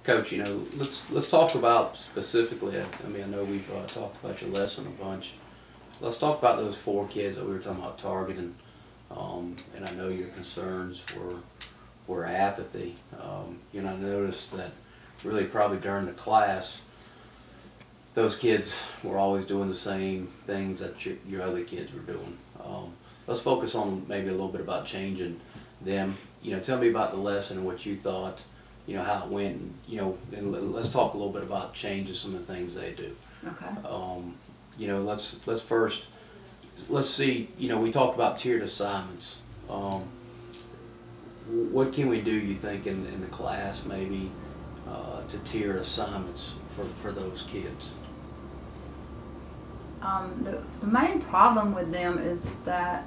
Coach, you know, let's talk about specifically. I mean, I know we've talked about your lesson a bunch. Let's talk about those 4 kids that we were talking about targeting. And I know your concerns were apathy. You know, I noticed that really probably during the class, those kids were always doing the same things that your other kids were doing. Let's focus on maybe a little bit about changing them. You know, tell me about the lesson and what you thought, you know, how it went, and, you know, and let's talk a little bit about changing some of the things they do. Okay. You know, let's see, you know, we talked about tiered assignments. What can we do, you think, in the class maybe to tier assignments for those kids? The main problem with them is that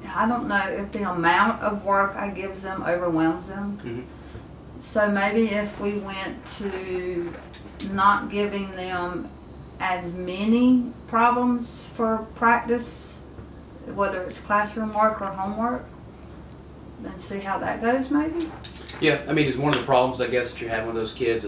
I don't know if the amount of work I give them overwhelms them. Mm-hmm. So maybe if we went to not giving them as many problems for practice, whether it's classroom work or homework, then see how that goes maybe. Yeah, I mean, it's one of the problems, I guess, that you have with those kids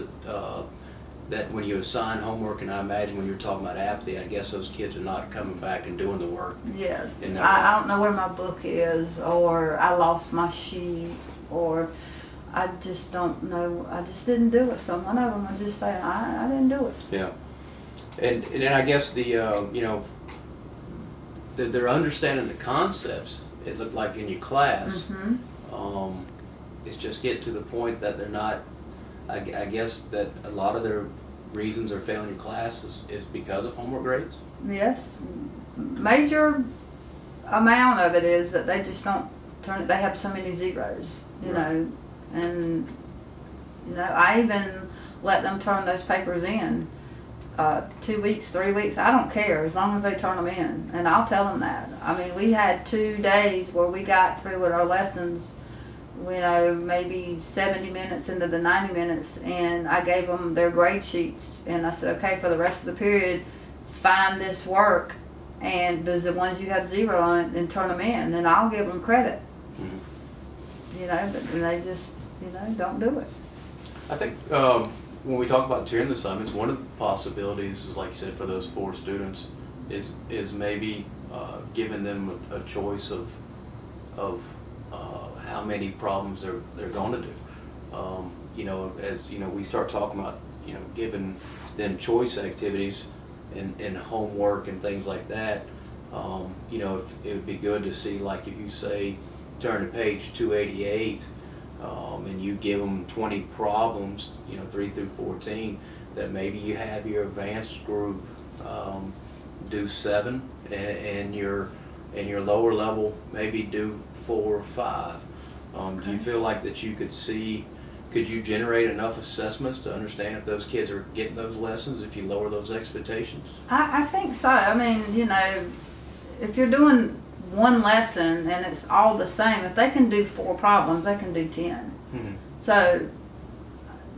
that when you assign homework, and I imagine when you're talking about apathy, I guess those kids are not coming back and doing the work. Yeah, I don't know where my book is, or I lost my sheet, or I just don't know. I just didn't do it. So one of them I just say, I didn't do it. Yeah, and then I guess the you know, they're understanding the concepts. It looked like in your class. Mm-hmm. It's just getting to the point that they're not. I guess that a lot of their reasons they're failing your class is because of homework grades. Yes, major amount of it is that they just don't turn it. They have so many zeros, you know, and you know, I even let them turn those papers in 2 weeks, 3 weeks. I don't care as long as they turn them in, and I'll tell them that. I mean, we had 2 days where we got through with our lessons, you know, maybe 70 minutes into the 90 minutes, and I gave them their grade sheets, and I said, okay, for the rest of the period, find this work, and there's the ones you have 0 on it, and turn them in, and I'll give them credit. Mm-hmm. You know, but they just, you know, don't do it. I think when we talk about tiering the assignments, one of the possibilities is, like you said, for those 4 students, is maybe giving them a choice of how many problems they're going to do. You know, as you know, we start talking about, you know, giving them choice activities and homework and things like that. You know, it would be good to see, like, if you say turn to page 288 and you give them 20 problems, you know, 3 through 14, that maybe you have your advanced group do 7 and your lower level maybe do 4 or 5. Okay. Do you feel like that you could you generate enough assessments to understand if those kids are getting those lessons if you lower those expectations? I think so. I mean, you know, if you're doing one lesson and it's all the same, if they can do 4 problems, they can do 10. Mm-hmm. So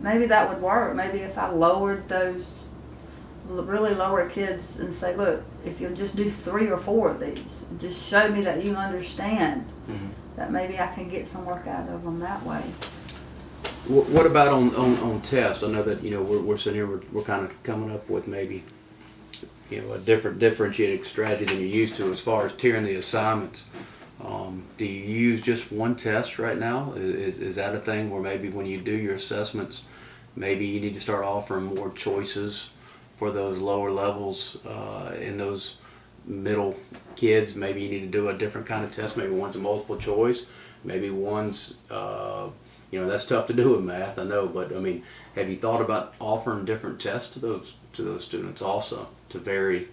maybe that would work. Maybe if I lowered those, really lower kids and say, look, if you'll just do 3 or 4 of these, just show me that you understand, Mm-hmm. that maybe I can get some work out of them that way. What about on test? I know that, you know, we're sitting here, we're kind of coming up with maybe, you know, a differentiated strategy than you're used to as far as tiering the assignments. Do you use just one test right now? Is that a thing where maybe when you do your assessments, maybe you need to start offering more choices for those lower levels in those middle kids? Maybe you need to do a different kind of test. Maybe one's a multiple choice. Maybe one's, you know, that's tough to do with math, I know, but I mean, have you thought about offering different tests to those students also to vary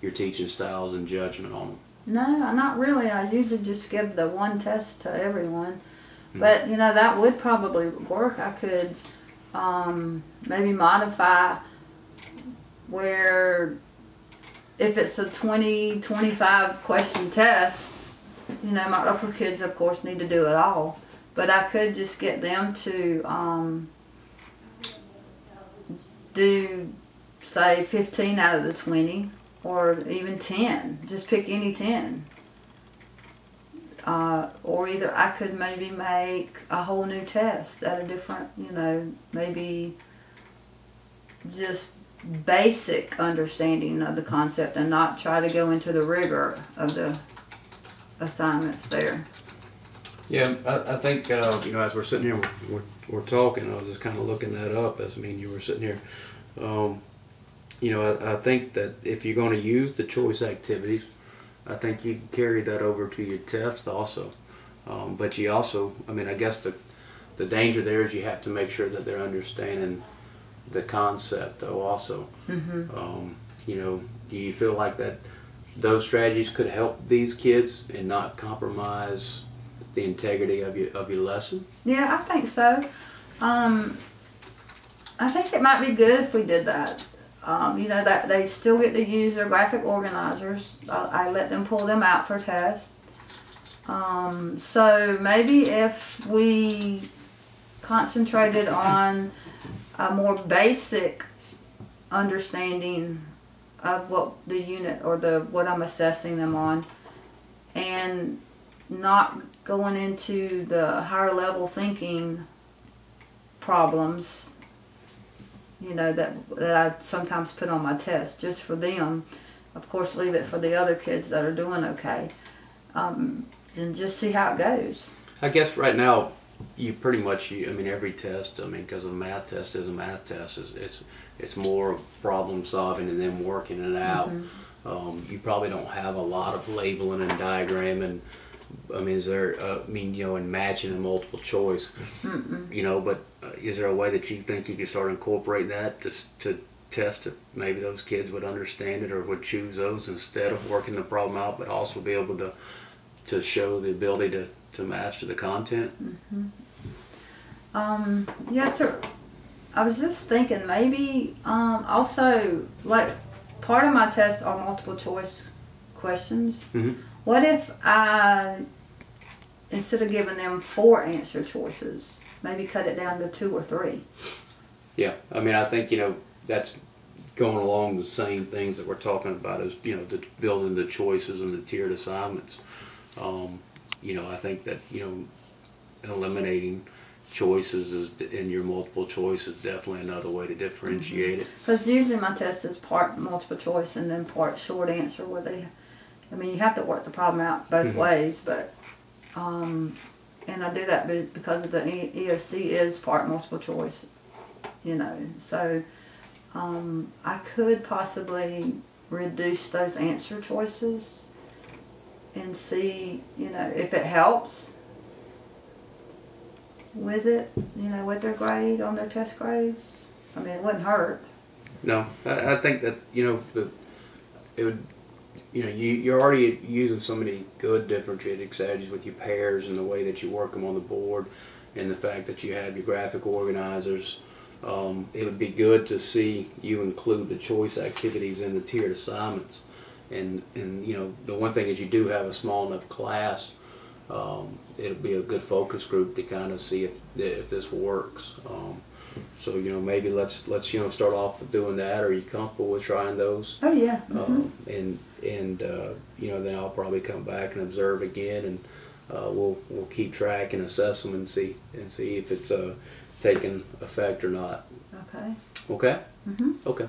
your teaching styles and judgment on them? No, not really. I usually just give the one test to everyone. Mm-hmm. But, you know, that would probably work. I could maybe modify where if it's a 20-25 question test, you know, my upper kids, of course, need to do it all. But I could just get them to do, say, 15 out of the 20. Or even 10. Just pick any 10. or either I could maybe make a whole new test at a different, you know, maybe just basic understanding of the concept and not try to go into the rigor of the assignments there. Yeah, I think, you know, as we're sitting here, we're talking, I was just kind of looking that up as, I mean, you were sitting here. You know, I think that if you're going to use the choice activities, I think you can carry that over to your test also. But you also, I mean, I guess the danger there is you have to make sure that they're understanding the concept though also. You know, do you feel like that those strategies could help these kids and not compromise the integrity of your lesson? Yeah, I think so. I think it might be good if we did that. You know, that they still get to use their graphic organizers. I let them pull them out for tests. So maybe if we concentrated on a more basic understanding of what the unit or what I'm assessing them on, and not going into the higher level thinking problems, you know, that I sometimes put on my test just for them. Of course, leave it for the other kids that are doing okay, and just see how it goes. I guess right now you pretty much, I mean, every test, I mean, because a math test is a math test, it's more problem solving and then working it out. You probably don't have a lot of labeling and diagramming. I mean, is there, I mean, you know, in matching and multiple choice, you know, but is there a way that you think you could start incorporating that to test if maybe those kids would understand it or would choose those instead of working the problem out, but also be able to show the ability to master the content? Yes, sir. I was just thinking maybe also, like, part of my tests are multiple choice questions. What if I, instead of giving them 4 answer choices, maybe cut it down to 2 or 3? Yeah, I mean, I think, you know, that's going along the same things that we're talking about as, you know, building the choices and the tiered assignments. You know, I think that, you know, eliminating choices in your multiple choice is definitely another way to differentiate it. Because usually my test is part multiple choice and then part short answer, where they, I mean, you have to work the problem out both ways, but, and I do that because of the EOC is part multiple choice, you know, so I could possibly reduce those answer choices and see, you know, if it helps with it, you know, with their grade on their test grades. I mean, it wouldn't hurt. No, I think that, you know, it would, you know, you're already using so many good differentiating strategies with your pairs and the way that you work them on the board and the fact that you have your graphic organizers. It would be good to see you include the choice activities in the tiered assignments. And you know, the one thing is you do have a small enough class, it'll be a good focus group to kind of see if this works. So, you know, maybe let's you know, start off with doing that. Are you comfortable with trying those? Oh yeah. And you know, then I'll probably come back and observe again, and we'll keep track and assess them and see if it's taking effect or not. Okay. Okay. Mm-hmm. Okay.